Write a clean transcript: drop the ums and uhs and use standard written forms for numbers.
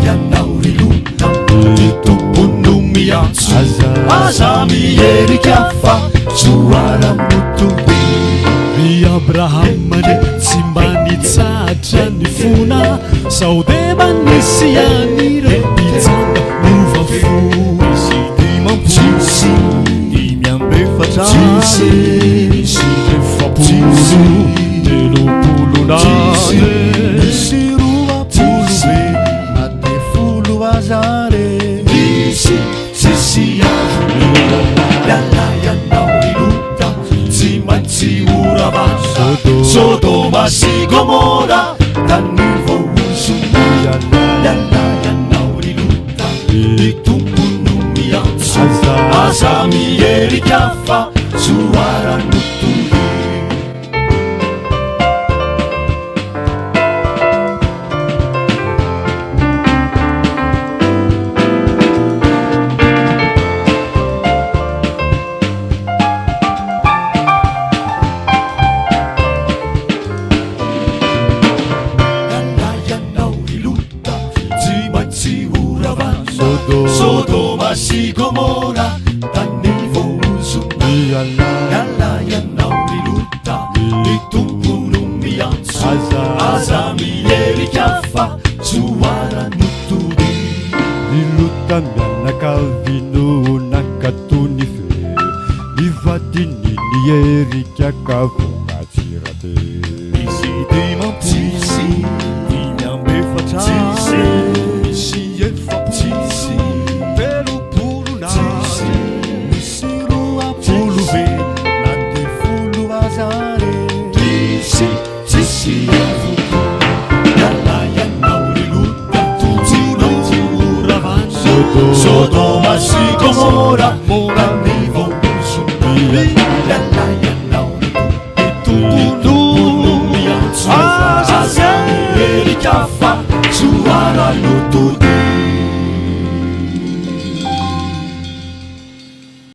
ianao rilota ny tompony miantso aza mierika fa soaranotony ry abrahamany tsy mba nitsatra ny fona sao de manisy any re mpitsanga novafo isy dimampotsy dimy ambefatra misy efapolo telopolonany misy roapolo be na te folo azare misy sisy avo lala ianao rilota tsy maintsy oravasa Sodoma sy Gomora tany vouzona lala ianao rilota ny tompono miantso aza mierika fa soaranotony Sodoma sy Gomora tany vouzona lala ianao rilota ny tompono miantso aza mierika fa soaranotony nilota mianakavino nakatony fe mivadiny nierika kavokatsirate misy dimampotsy dimy ambefatra misy efapolo telopolonany misy roapolo be na te folo azare misy tsisy avoko lala ianao rilota tsy maintsy oravana Sodoma sy Gomora tany vouzona lala